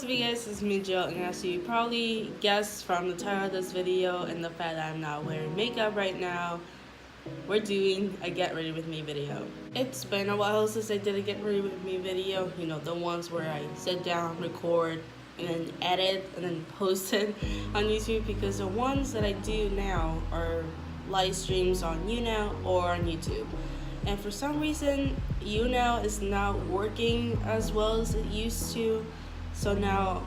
What's up, you guys? It's me, Jill, and as you probably guessed from the title of this video and the fact that I'm not wearing makeup right now, we're doing a get ready with me video. It's been a while since I did a get ready with me video, you know, the ones where I sit down, record, and then edit, and then post it on YouTube, because the ones that I do now are live streams on YouNow or on YouTube. And for some reason, YouNow is not working as well as it used to. So now,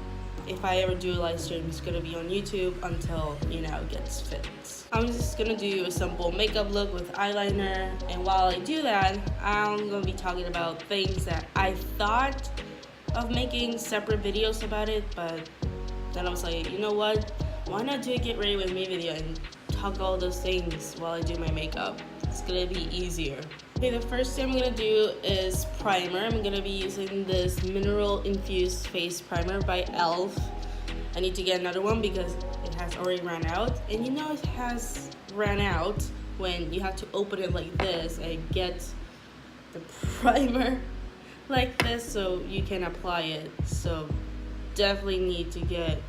if I ever do a live stream, it's gonna be on YouTube until YouNow gets fixed. I'm just gonna do a simple makeup look with eyeliner, and while I do that, I'm gonna be talking about things that I thought of making separate videos about it, but then I was like, you know what? Why not do a get ready with me video and talk all those things while I do my makeup? It's gonna be easier. Okay, the first thing I'm gonna do is primer. I'm gonna be using this mineral infused face primer by e.l.f. I need to get another one because it has already run out. And you know it has ran out when you have to open it like this and get the primer like this so you can apply it. So definitely need to get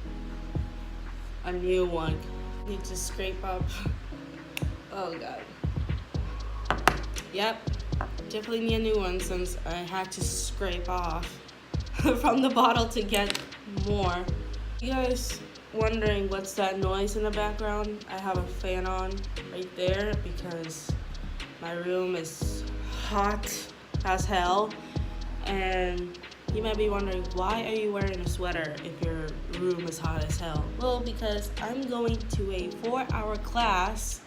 a new one. Need to scrape up. Oh god. Yep, definitely need a new one since I had to scrape off from the bottle to get more. You guys wondering what's that noise in the background? I have a fan on right there because my room is hot as hell. And you might be wondering, why are you wearing a sweater if your room is hot as hell? Well, because I'm going to a 4-hour class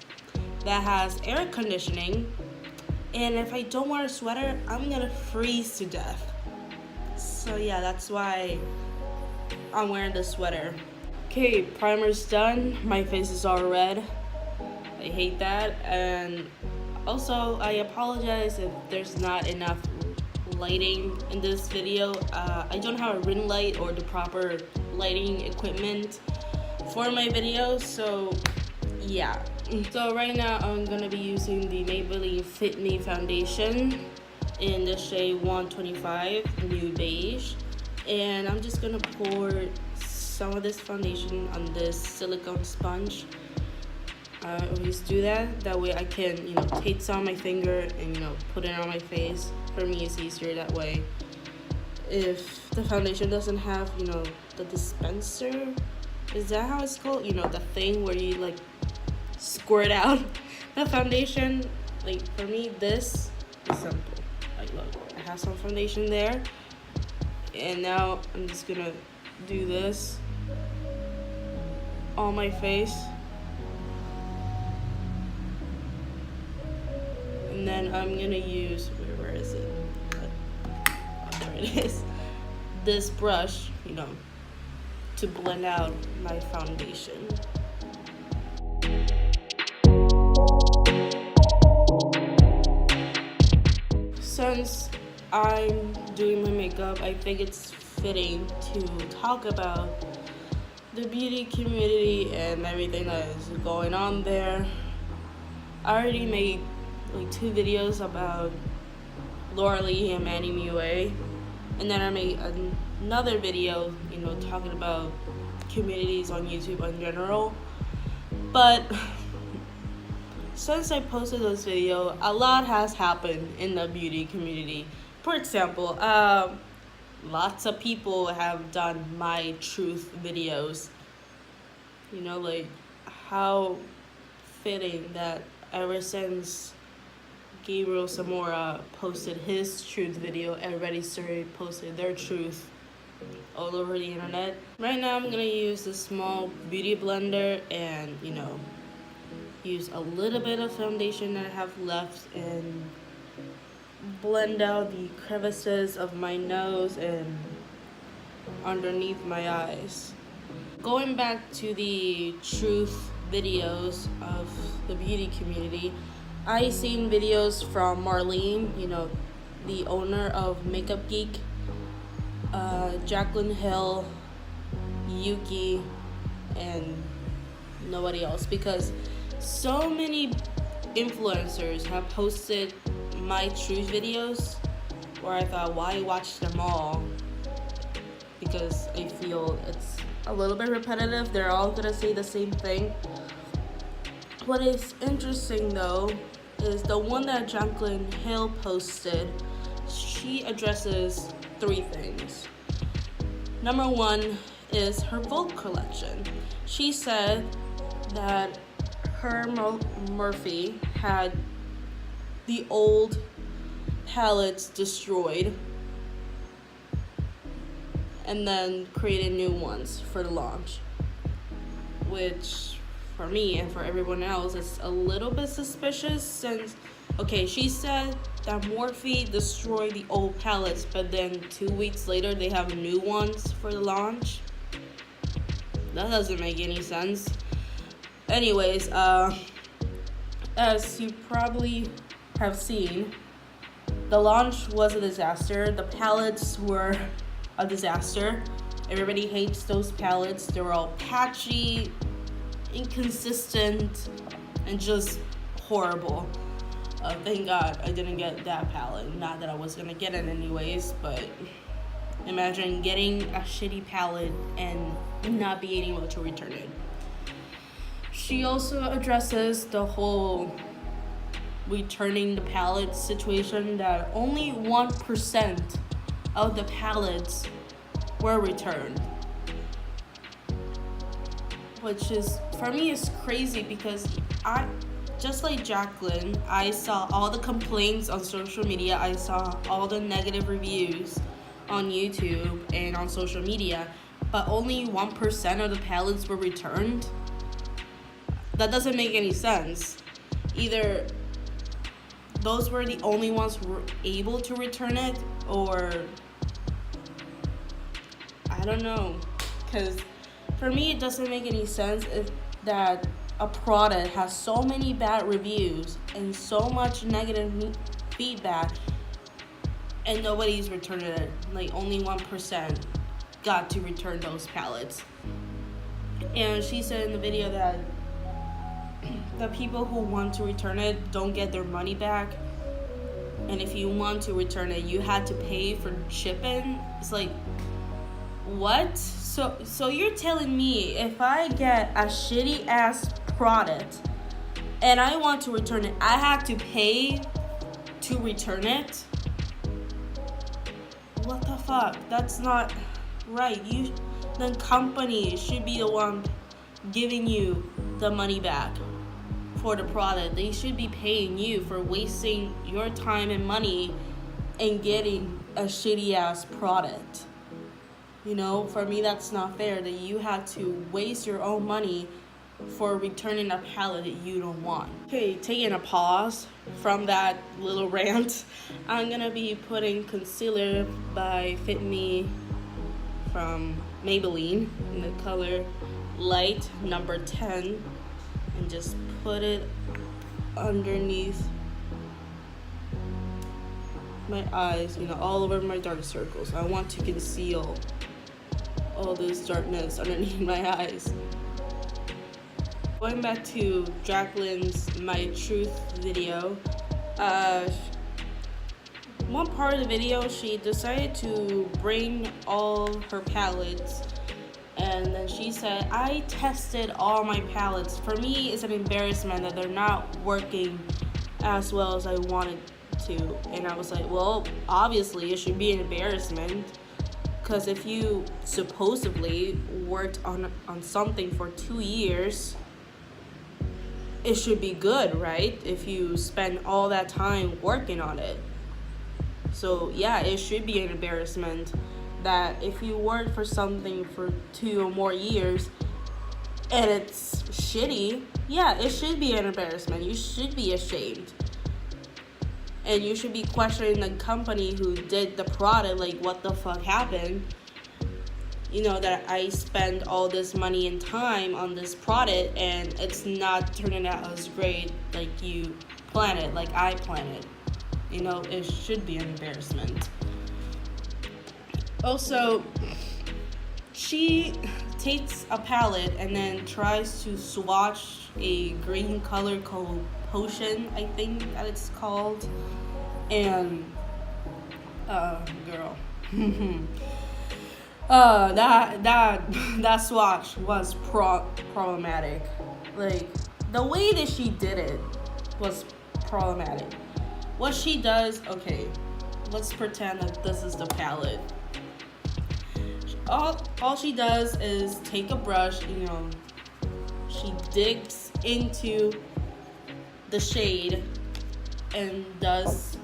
that has air conditioning. And if I don't wear a sweater, I'm gonna freeze to death. So yeah, that's why I'm wearing the sweater. Okay, primer's done. My face is all red. I hate that. And also, I apologize if there's not enough lighting in this video. I don't have a ring light or the proper lighting equipment for my videos, so yeah. So right now I'm gonna be using the Maybelline Fit Me foundation in the shade 125 New Beige, and I'm just gonna pour some of this foundation on this silicone sponge. I always do that way I can, you know, take some on my finger and, you know, put it on my face. For me, it's easier that way. If the foundation doesn't have, you know, the dispenser, is that how it's called? You know, the thing where you like squirt out the foundation. Like for me, this is simple. Like look, I have some foundation there, and now I'm just gonna do this on my face, and then I'm gonna use where is it? Oh, there it is. This brush, you know, to blend out my foundation. Since I'm doing my makeup, I think it's fitting to talk about the beauty community and everything that is going on there. I already made like 2 videos about Laura Lee and Manny Mue, and then I made another video, you know, talking about communities on YouTube in general. But since I posted this video, a lot has happened in the beauty community. For example, lots of people have done my truth videos. You know, like how fitting that ever since Gabriel Zamora posted his truth video, everybody started posting their truth all over the internet. Right now I'm gonna use this small beauty blender and, you know, use a little bit of foundation that I have left and blend out the crevices of my nose and underneath my eyes. Going back to the truth videos of the beauty community, I seen videos from Marlene, you know, the owner of Makeup Geek, Jaclyn Hill, Yuki, and nobody else, because so many influencers have posted my truth videos where I thought, why watch them all? because I feel it's a little bit repetitive. They're all gonna say the same thing. What is interesting though is the one that Jaclyn Hill posted. She addresses 3 things. Number 1 is her Vogue collection. She said that her Murphy had the old palettes destroyed and then created new ones for the launch, which for me and for everyone else is a little bit suspicious since, okay, she said that Morphe destroyed the old palettes, but then 2 weeks later they have new ones for the launch. That doesn't make any sense. Anyways, as you probably have seen, the launch was a disaster. The palettes were a disaster. Everybody hates those palettes. They were all patchy, inconsistent, and just horrible. Thank God I didn't get that palette. Not that I was gonna get it anyways, but imagine getting a shitty palette and not being able to return it. She also addresses the whole returning the palette situation, that only 1% of the palettes were returned. Which is, for me, is crazy because I, just like Jaclyn, I saw all the complaints on social media. I saw all the negative reviews on YouTube and on social media, but only 1% of the palettes were returned. That doesn't make any sense. Either those were the only ones who were able to return it, or I don't know. Because for me, it doesn't make any sense if that a product has so many bad reviews and so much negative feedback and nobody's returned it. Like only 1% got to return those palettes. And she said in the video that the people who want to return it don't get their money back. And if you want to return it, you had to pay for shipping. It's like, what? So you're telling me if I get a shitty ass product and I want to return it, I have to pay to return it? What the fuck? That's not right. The company should be the one giving you the money back for the product. They should be paying you for wasting your time and money and getting a shitty ass product. You know, for me, that's not fair that you had to waste your own money for returning a palette that you don't want. Okay, taking a pause from that little rant, I'm gonna be putting concealer by Fit Me from Maybelline in the color Light number 10, and just put it underneath my eyes, you know, all over my dark circles. I want to conceal all this darkness underneath my eyes. Going back to Jaclyn's My Truth video, one part of the video she decided to bring all her palettes, and then she said, I tested all my palettes. For me, it's an embarrassment that they're not working as well as I wanted to. And I was like, well, obviously it should be an embarrassment, because if you supposedly worked on something for 2 years, it should be good, right? If you spend all that time working on it. So yeah, it should be an embarrassment that if you work for something for 2 or more years and it's shitty, yeah, it should be an embarrassment. You should be ashamed. And you should be questioning the company who did the product, like, what the fuck happened? You know, that I spend all this money and time on this product and it's not turning out as great like you planned it, like I planned it. You know, it should be an embarrassment. Also, she takes a palette and then tries to swatch a green color called Potion, I think that it's called. And, girl. That swatch was problematic. Like, the way that she did it was problematic. What she does, okay, let's pretend that this is the palette. All she does is take a brush, she digs into the shade and does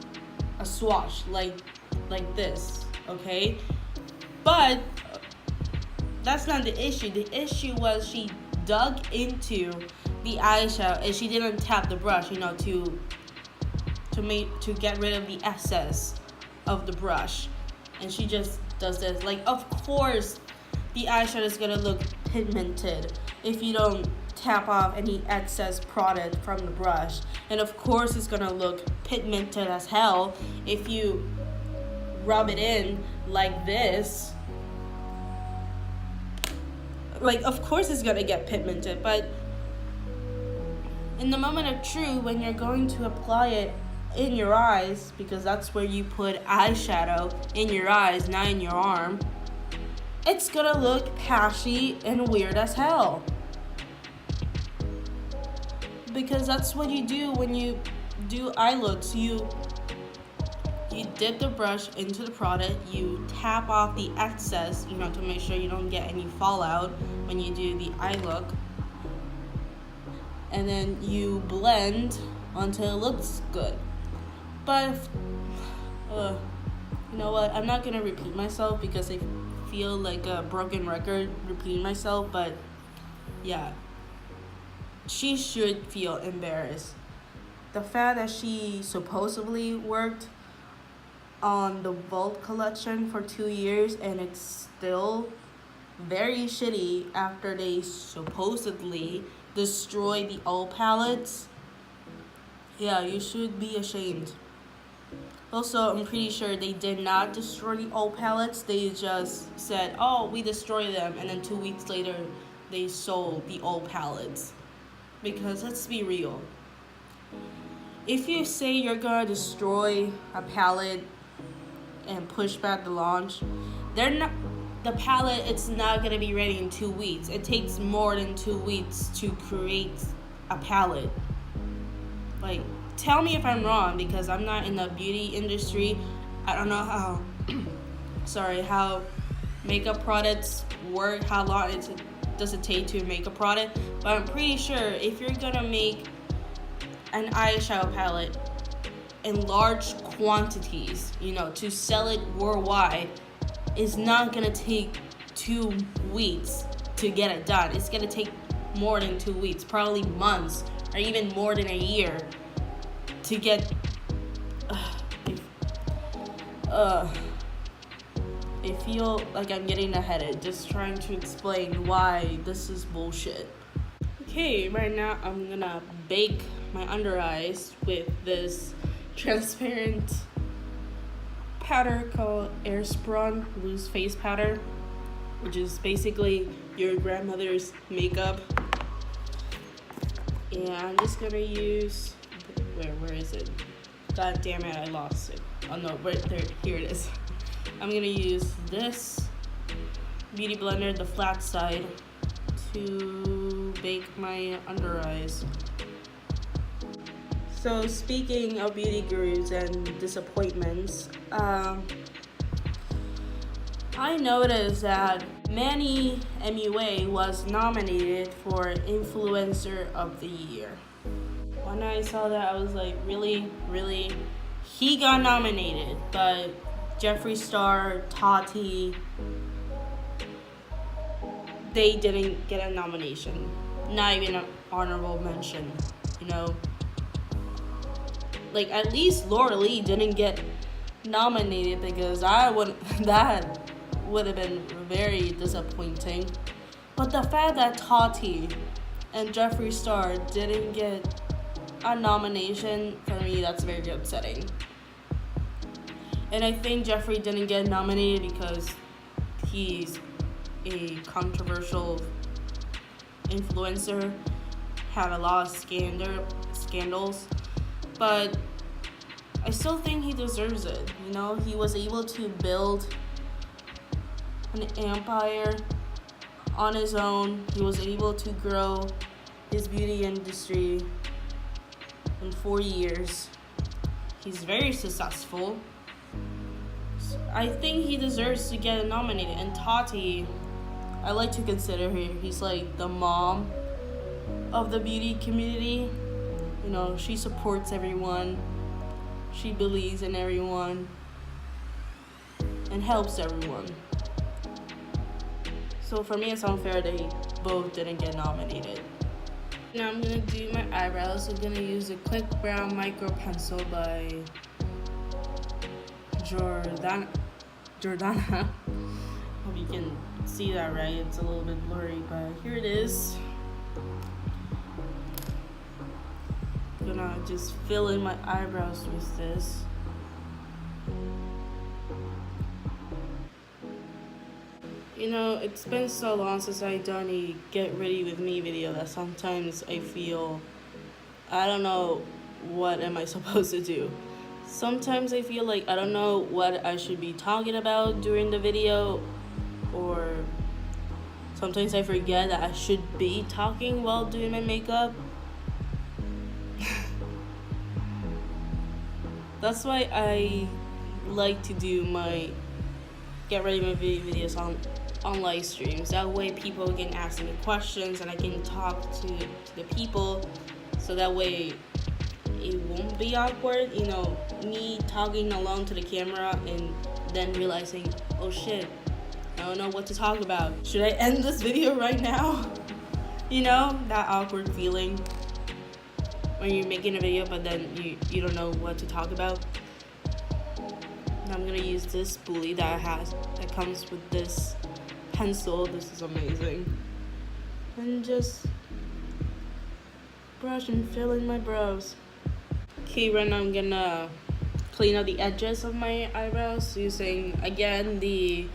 a swatch like this, okay? But that's not the issue. The issue was she dug into the eyeshadow and she didn't tap the brush, to get rid of the excess of the brush. And she just does this. Like, of course, the eyeshadow is gonna look pigmented if you don't tap off any excess product from the brush. And of course, it's gonna look pigmented as hell if you rub it in like this. Like, of course it's gonna get pigmented, but in the moment of truth, when you're going to apply it in your eyes, because that's where you put eyeshadow, in your eyes, not in your arm, it's gonna look patchy and weird as hell. Because that's what you do when you do eye looks. You dip the brush into the product, you tap off the excess, to make sure you don't get any fallout when you do the eye look. And then you blend until it looks good. But, you know what? I'm not going to repeat myself because I feel like a broken record repeating myself. But, yeah. She should feel embarrassed. The fact that she supposedly worked on the Vault collection for 2 years and it's still very shitty after they supposedly destroyed the old palettes. Yeah, you should be ashamed. Also, I'm pretty sure they did not destroy the old palettes. They just said, oh, we destroyed them. And then 2 weeks later, they sold the old palettes. Because let's be real. If you say you're going to destroy a palette and push back the launch, the palette, it's not going to be ready in 2 weeks. It takes more than 2 weeks to create a palette. Like, tell me if I'm wrong, because I'm not in the beauty industry. I don't know how how makeup products work, how long does it take to make a product. But I'm pretty sure if you're gonna make an eyeshadow palette in large quantities, to sell it worldwide, it's not gonna take 2 weeks to get it done. It's gonna take more than 2 weeks, probably months, or even more than a year to get. I feel like I'm getting ahead just trying to explain why this is bullshit. Okay, right now I'm gonna bake my under eyes with this transparent powder called Airspun loose face powder, which is basically your grandmother's makeup. And I'm just gonna use, where is it? God damn it, I lost it. Oh no, right there, here it is. I'm gonna use this beauty blender, the flat side, to bake my under eyes. So speaking of beauty gurus and disappointments, I noticed that Manny MUA was nominated for Influencer of the Year. When I saw that, I was like, really? He got nominated, but Jeffree Star, Tati, they didn't get a nomination. Not even an honorable mention, Like, at least Laura Lee didn't get nominated, because that would have been very disappointing. But the fact that Tati and Jeffree Star didn't get a nomination, for me, that's very upsetting. And I think Jeffree didn't get nominated because he's a controversial influencer, had a lot of scandals, but I still think he deserves it. He was able to build an empire on his own. He was able to grow his beauty industry in 4 years. He's very successful. I think he deserves to get nominated. And Tati, I like to consider her. He's like the mom of the beauty community. You know, she supports everyone. She believes in everyone and helps everyone. So for me, it's unfair they both didn't get nominated. Now I'm gonna do my eyebrows. I'm gonna use a quick brown micro pencil by Jordana. Hope you can see that right. It's a little bit blurry, but here it is. Gonna just fill in my eyebrows with this. You know, it's been so long since I done a get ready with me video that sometimes I feel I don't know what am I supposed to do. Sometimes I feel like I don't know what I should be talking about during the video, or sometimes I forget that I should be talking while doing my makeup. That's why I like to do my get ready with me videos on live streams. That way people can ask me questions and I can talk to the people, so that way it won't be awkward, you know, me talking alone to the camera and then realizing, oh shit, I don't know what to talk about. Should I end this video right now? You know, that awkward feeling when you're making a video but then you don't know what to talk about. And I'm gonna use this spoolie that comes with this pencil. This is amazing. And just brush and fill in my brows. Okay, right now I'm gonna clean out the edges of my eyebrows using, again, the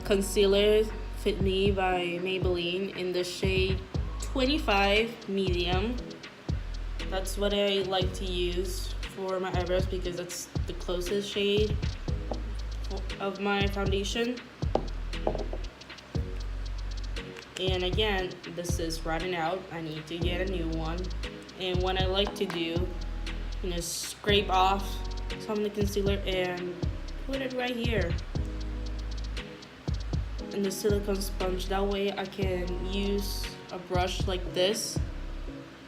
concealer Fit Me by Maybelline in the shade 25 medium. That's what I like to use for my eyebrows because that's the closest shade of my foundation. And again, this is running out. I need to get a new one. And what I like to do, you know, scrape off some of the concealer and put it right here in the silicone sponge. That way I can use a brush like this,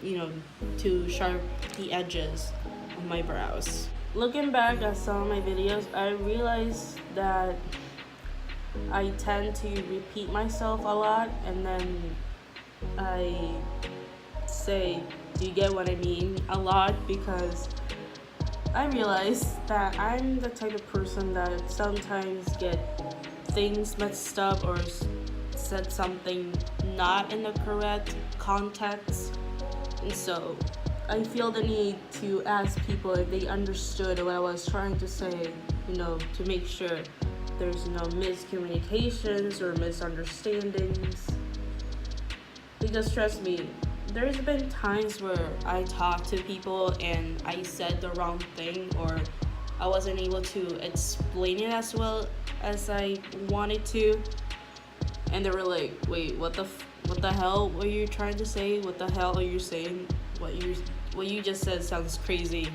you know, to sharpen the edges of my brows. Looking back at some of my videos, I realized that I tend to repeat myself a lot, and then I say, do you get what I mean, a lot, because I realize that I'm the type of person that sometimes get things messed up or said something not in the correct context. And so I feel the need to ask people if they understood what I was trying to say, you know, to make sure there's no miscommunications or misunderstandings. Because trust me, there's been times where I talked to people and I said the wrong thing, or I wasn't able to explain it as well as I wanted to, and they were like, wait, what the hell were you trying to say? What the hell are you saying? What you just said sounds crazy.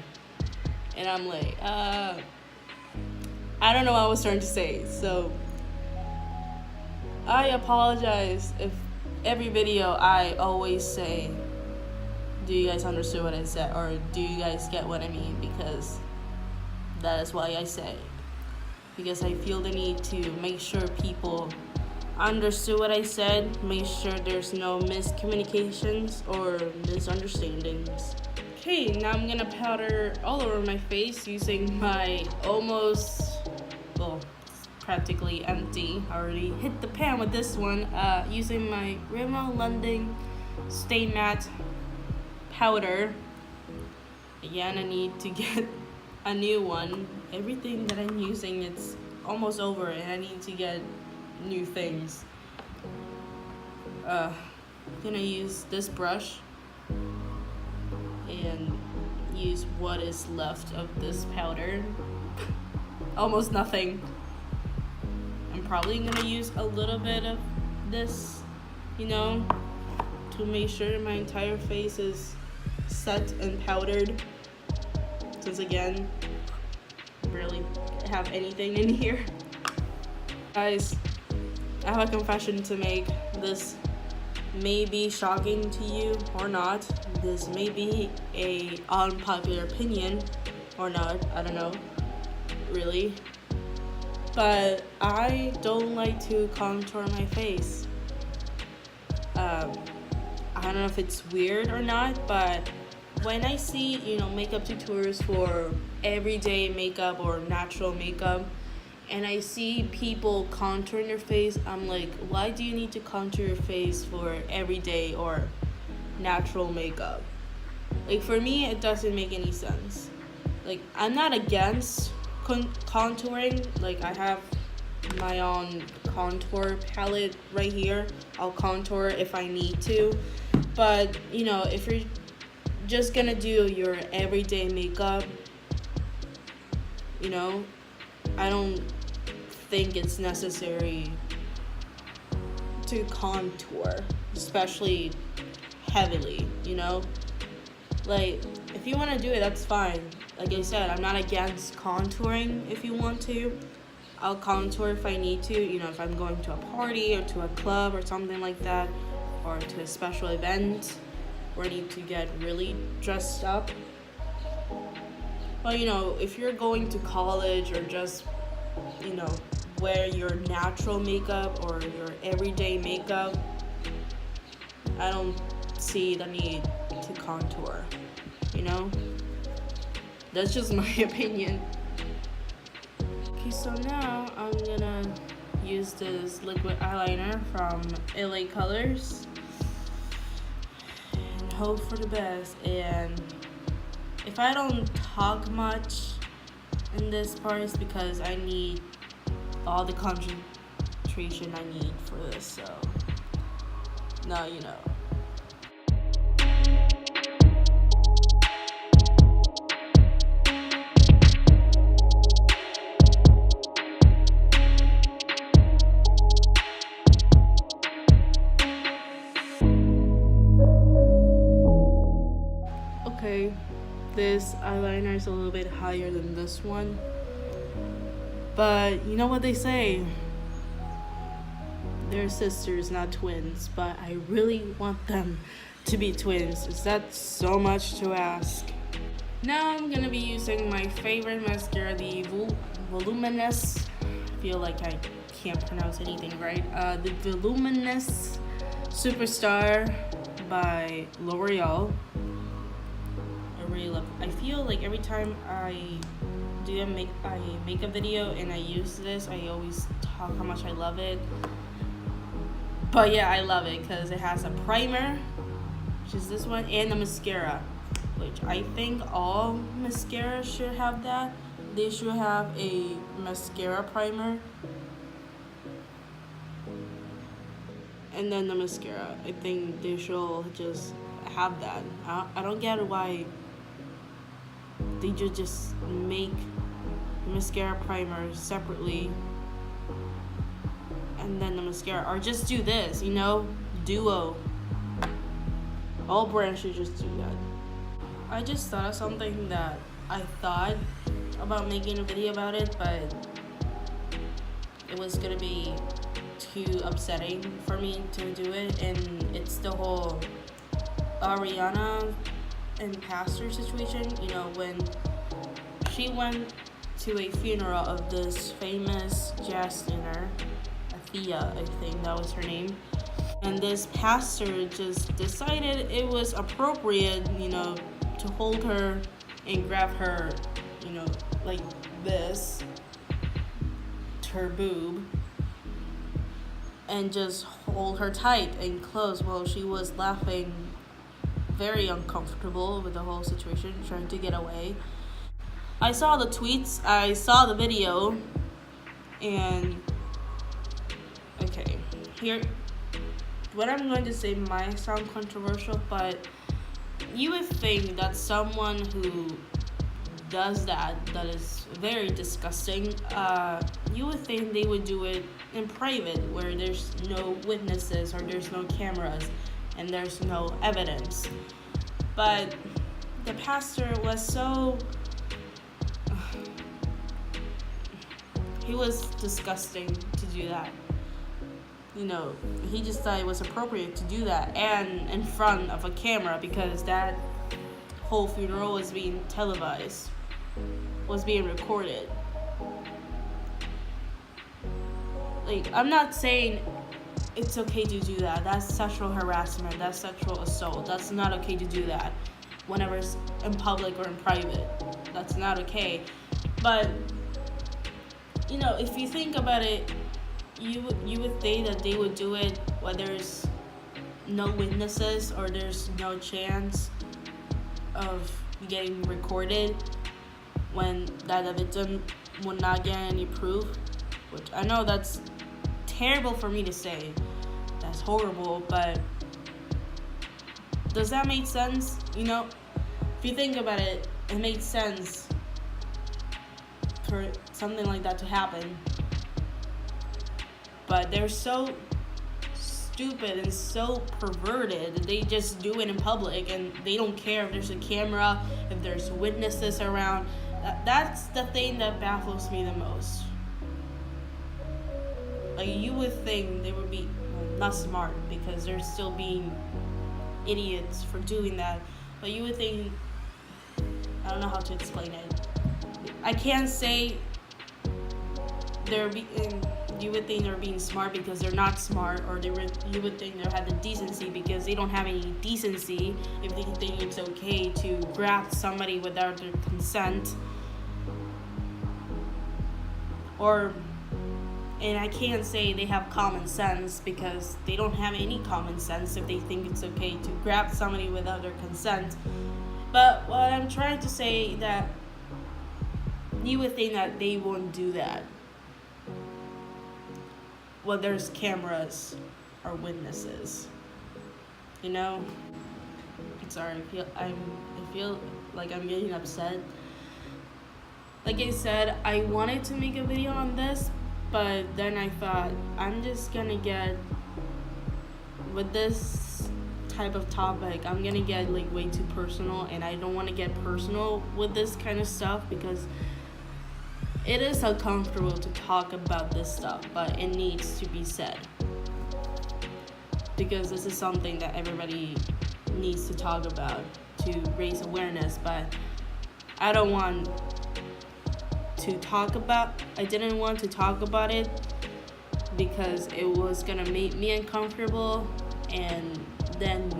And I'm like, I don't know what I was trying to say. So I apologize if every video I always say, do you guys understand what I said, or do you guys get what I mean? Because that is why I say, because I feel the need to make sure people understood what I said, make sure there's no miscommunications or misunderstandings. Okay, now I'm gonna powder all over my face using my practically empty. I already hit the pan with this one, using my Rimmel London Stay Matte powder. Again, I need to get a new one. Everything that I'm using, it's almost over and I need to get new things. I'm gonna use this brush and use what is left of this powder. Almost nothing. I'm probably gonna use a little bit of this, you know, to make sure my entire face is set and powdered. Since again, barely have anything in here. Guys, I have a confession to make. This may be shocking to you or not. This may be a unpopular opinion or not. I don't know, really. But I don't like to contour my face. I don't know if it's weird or not, but when I see, makeup tutorials for everyday makeup or natural makeup, and I see people contouring their face, I'm like, why do you need to contour your face for everyday or natural makeup? Like, for me, it doesn't make any sense. Like, I'm not against contouring. Like, I have my own contour palette right here. I'll contour if I need to. But, if you're just gonna do your everyday makeup, I don't think it's necessary to contour, especially heavily, Like, if you want to do it, that's fine. Like I said, I'm not against contouring if you want to. I'll contour if I need to, if I'm going to a party or to a club or something like that, or to a special event where I need to get really dressed up. But, if you're going to college or just, wear your natural makeup or your everyday makeup, I don't see the need to contour, That's just my opinion. Okay, so now I'm gonna use this liquid eyeliner from LA Colors and hope for the best. And if I don't talk much in this part, it's because I need all the concentration I need for this, so now you know. Okay, this eyeliner is a little bit higher than this one, but you know what they say, they're sisters, not twins, but I really want them to be twins. Is that so much to ask? Now I'm gonna be using my favorite mascara, the Voluminous, I feel like I can't pronounce anything right, the Voluminous Superstar by L'Oreal. Really love it. I feel like every time I do a makeup video and I use this, I always talk how much I love it. But yeah, I love it because it has a primer, which is this one, and a mascara, which I think all mascara should have that. They should have a mascara primer and then the mascara. I think they should just have that. I don't get why they just make mascara primer separately and then the mascara, or just do this, duo. All brands should just do that. I just thought of something that I thought about making a video about it, but it was gonna be too upsetting for me to do it, and it's the whole Ariana and pastor situation. When she went to a funeral of this famous jazz singer, Thea, I think that was her name, and this pastor just decided it was appropriate, to hold her and grab her, like this, to her boob, and just hold her tight and close while she was laughing, very uncomfortable with the whole situation, trying to get away. I saw the tweets, I saw the video, and okay, here, what I'm going to say might sound controversial, but you would think that someone who does that is very disgusting, you would think they would do it in private where there's no witnesses or there's no cameras and there's no evidence. But the pastor was so... he was disgusting to do that. You know, he just thought it was appropriate to do that, and in front of a camera, because that whole funeral was being televised, was being recorded. Like, I'm not saying it's okay to do that. That's sexual harassment, that's sexual assault. That's not okay to do that whenever it's in public or in private. That's not okay. But, you know, if you think about it, you would think that they would do it when there's no witnesses or there's no chance of getting recorded, when that the victim would not get any proof. Which I know that's terrible for me to say. That's horrible, but does that make sense? You know, if you think about it, it makes sense for something like that to happen. But they're so stupid and so perverted. They just do it in public and they don't care if there's a camera, if there's witnesses around. That's the thing that baffles me the most. Like, you would think they would be not smart because they're still being idiots for doing that. But you would think, I don't know how to explain it. I can't say you would think they're being smart because they're not smart, or you would think they have the decency because they don't have any decency if they think it's okay to grab somebody without their consent. And I can't say they have common sense because they don't have any common sense if they think it's okay to grab somebody without their consent. But what I'm trying to say that you would think that they won't do that. Well, there's cameras or witnesses. You know? Sorry, I feel like I'm getting upset. Like I said, I wanted to make a video on this, but then I thought, I'm just gonna get, with this type of topic, I'm gonna get like way too personal, and I don't want to get personal with this kind of stuff because it is uncomfortable to talk about this stuff, but it needs to be said. Because this is something that everybody needs to talk about to raise awareness, but I didn't want to talk about it because it was gonna make me uncomfortable, and then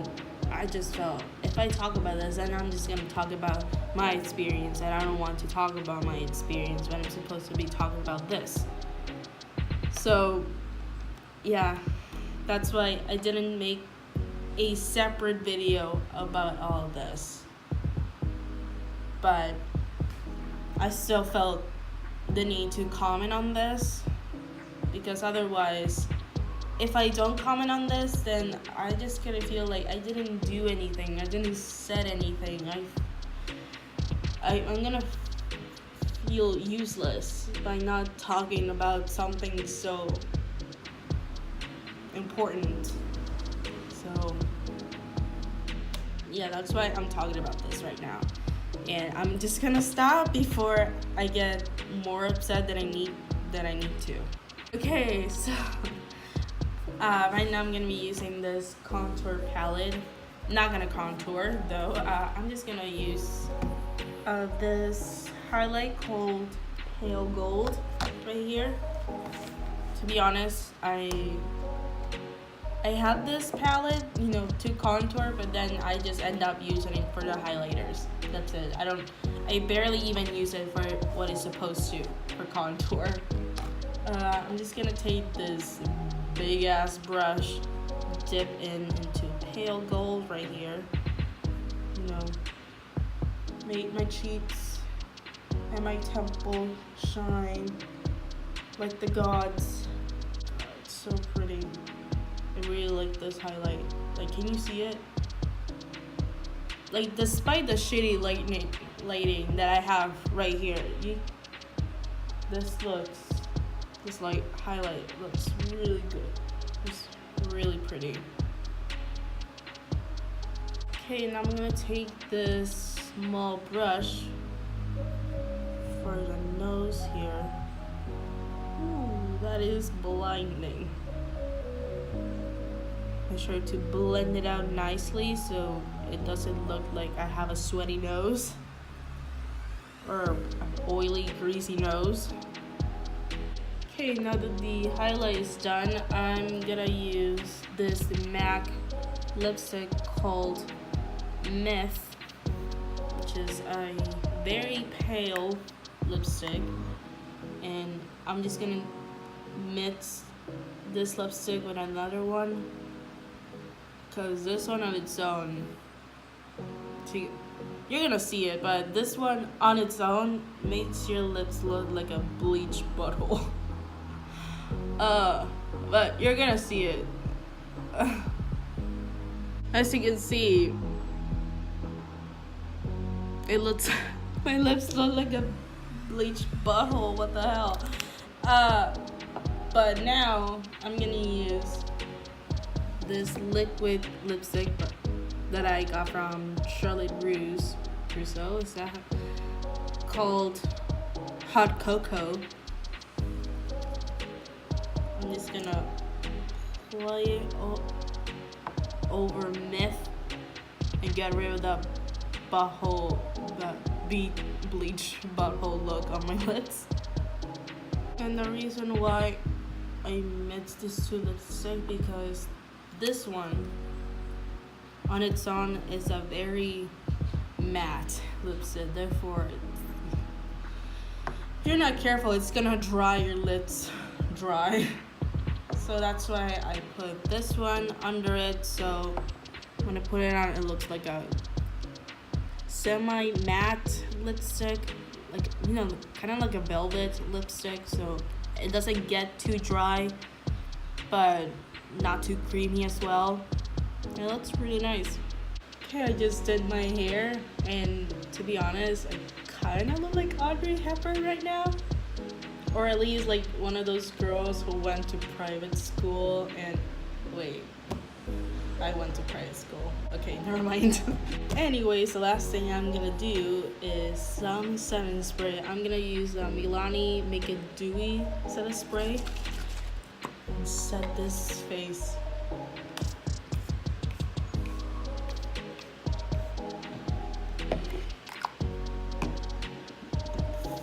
I just felt if I talk about this, then I'm just gonna talk about my experience, and I don't want to talk about my experience when I'm supposed to be talking about this. So yeah, that's why I didn't make a separate video about all of this. But I still felt the need to comment on this, because otherwise, if I don't comment on this, then I just gonna feel like I didn't do anything, I didn't said anything. I'm gonna feel useless by not talking about something so important. So yeah, that's why I'm talking about this right now. And I'm just gonna stop before I get more upset than I need to. Okay, so right now I'm gonna be using this contour palette. Not gonna contour though. I'm just gonna use this highlight called Pale Gold right here. To be honest, I had this palette, to contour, but then I just end up using it for the highlighters. That's it. I barely even use it for what it's supposed to, for contour. I'm just gonna take this big ass brush, dip into pale gold right here. Make my cheeks and my temple shine like the gods. It's so pretty. I really like this highlight. Like, can you see it? Like, despite the shitty lighting that I have right here. This like highlight looks really good. It's really pretty. Okay, now I'm gonna take this small brush for the nose here. Ooh, that is blinding. Make sure to blend it out nicely so it doesn't look like I have a sweaty nose or an oily, greasy nose. Okay, now that the highlight is done, I'm gonna use this MAC lipstick called Myth, which is a very pale lipstick, and I'm just gonna mix this lipstick with another one, because this one on its own, you're gonna see it, but this one on its own makes your lips look like a bleach butthole. But you're gonna see it. As you can see, it looks, my lips look like a bleach butthole. What the hell? But now I'm gonna use this liquid lipstick that I got from Charlotte Russo. Is that called Hot Cocoa? I'm just gonna apply it over Myth and get rid of that bleach butthole look on my lips. And the reason why I mixed these two lipsticks, because this one on its own is a very matte lipstick, therefore if you're not careful, it's gonna dry your lips dry. So that's why I put this one under it, so when I put it on, it looks like a semi-matte lipstick, like, you know, kind of like a velvet lipstick, so it doesn't get too dry but not too creamy as well. It looks really nice. Okay, I just did my hair, and to be honest, I kind of look like Audrey Hepburn right now, or at least like one of those girls who went to private school. And wait, I went to private school. Okay, never mind. Anyways, the last thing I'm gonna do is some setting spray. I'm gonna use Milani Make It Dewy setting spray and set this face.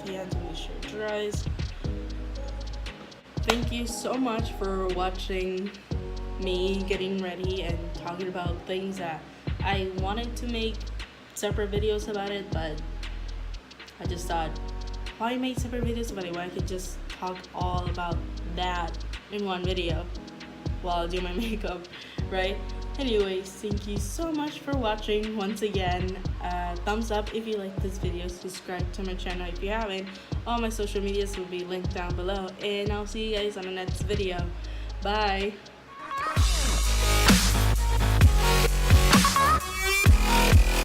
Yeah, to make sure it dries. Thank you so much for watching me getting ready and talking about things that I wanted to make separate videos about it, but I just thought, why make separate videos about it when I could just talk all about that in one video while I do my makeup, right? Anyways, thank you so much for watching once again. Thumbs up if you like this video, subscribe to my channel if you haven't. All my social medias will be linked down below, and I'll see you guys on the next video. Bye.